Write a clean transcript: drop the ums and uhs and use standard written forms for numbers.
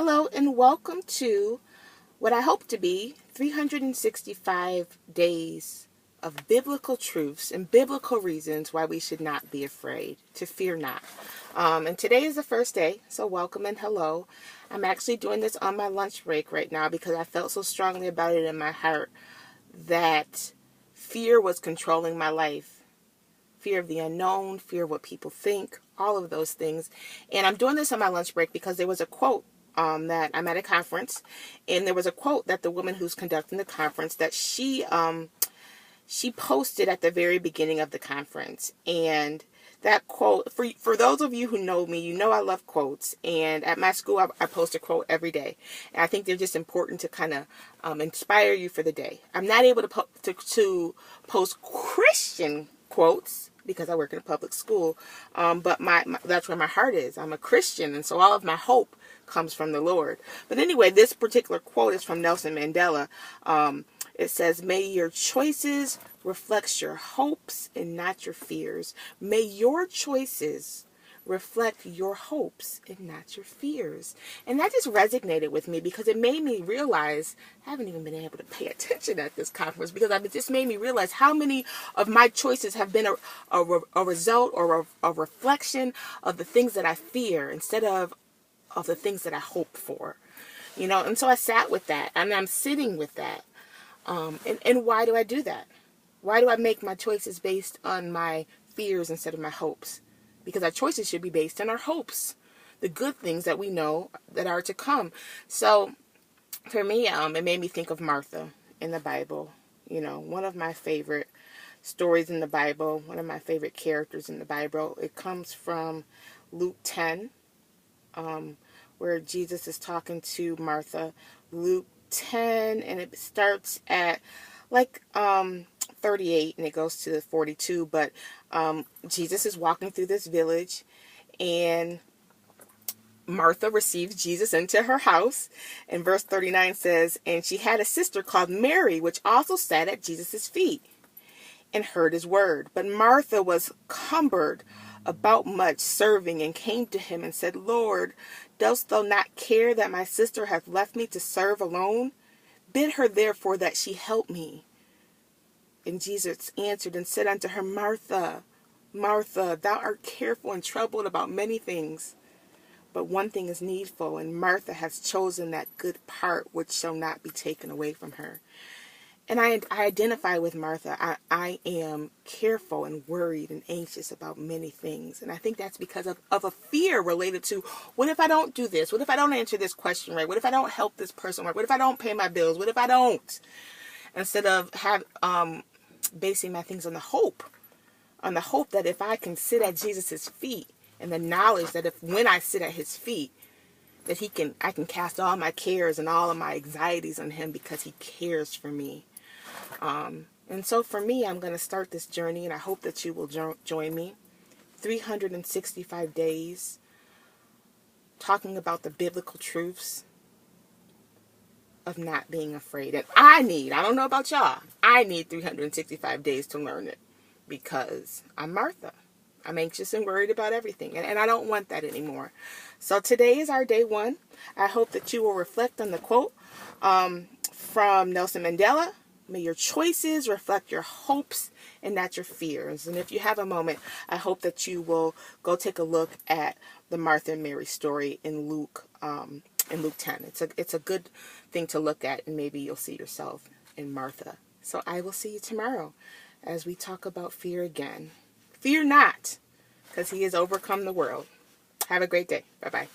Hello and welcome to what I hope to be 365 days of biblical truths and biblical reasons why we should not be afraid, to fear not. And today is the first day, so welcome and hello. I'm actually doing this on my lunch break right now because I felt so strongly about it in my heart that fear was controlling my life. Fear of the unknown, fear of what people think, all of those things. And I'm doing this on my lunch break because there was a quote that I'm at a conference, and there was a quote that the woman who's conducting the conference that she posted at the very beginning of the conference. And that quote, for those of you who know me, you know I love quotes. And at my school, I post a quote every day. And I think they're just important to kind of inspire you for the day. I'm not able to post Christian quotes because I work in a public school, but that's where my heart is. I'm a Christian, and so all of my hope comes from the Lord. But anyway, this particular quote is from Nelson Mandela. It says, "May your choices reflect your hopes and not your fears. May your choices reflect your hopes and not your fears." And that just resonated with me because it made me realize I haven't even been able to pay attention at this conference because it just made me realize how many of my choices have been a result or a reflection of the things that I fear instead of the things that I hope for. And so I sat with that, and I'm sitting with that. And why do I do that? Why do I make my choices based on my fears instead of my hopes? Because our choices should be based on our hopes, the good things that we know that are to come. So for me, it made me think of Martha in the Bible. One of my favorite stories in the Bible, one of my favorite characters in the Bible. It comes from Luke 10, where Jesus is talking to Martha. Luke 10, and it starts at 38 and it goes to 42, but Jesus is walking through this village, and Martha receives Jesus into her house, and verse 39 says, "And she had a sister called Mary, which also sat at Jesus' feet and heard his word. But Martha was cumbered about much serving, and came to him and said, Lord, dost thou not care that my sister hath left me to serve alone? Bid her therefore that she help me. And Jesus answered and said unto her, Martha, Martha, thou art careful and troubled about many things, but one thing is needful, and Martha has chosen that good part which shall not be taken away from her." And I identify with Martha. I am careful and worried and anxious about many things. And I think that's because of a fear related to, what if I don't do this? What if I don't answer this question right? What if I don't help this person right? What if I don't pay my bills? What if I don't? Instead of basing my things on the hope that if I can sit at Jesus' feet, and the knowledge that when I sit at his feet, that I can cast all my cares and all of my anxieties on him because he cares for me. And so for me, I'm going to start this journey, and I hope that you will join me. 365 days talking about the biblical truths of not being afraid. And I don't know about y'all, I need 365 days to learn it because I'm Martha. I'm anxious and worried about everything, and I don't want that anymore. So today is our day one. I hope that you will reflect on the quote from Nelson Mandela. May your choices reflect your hopes and not your fears. And if you have a moment, I hope that you will go take a look at the Martha and Mary story in Luke 10. It's a good thing to look at, and maybe you'll see yourself in Martha. So I will see you tomorrow as we talk about fear again. Fear not, because he has overcome the world. Have a great day. Bye-bye.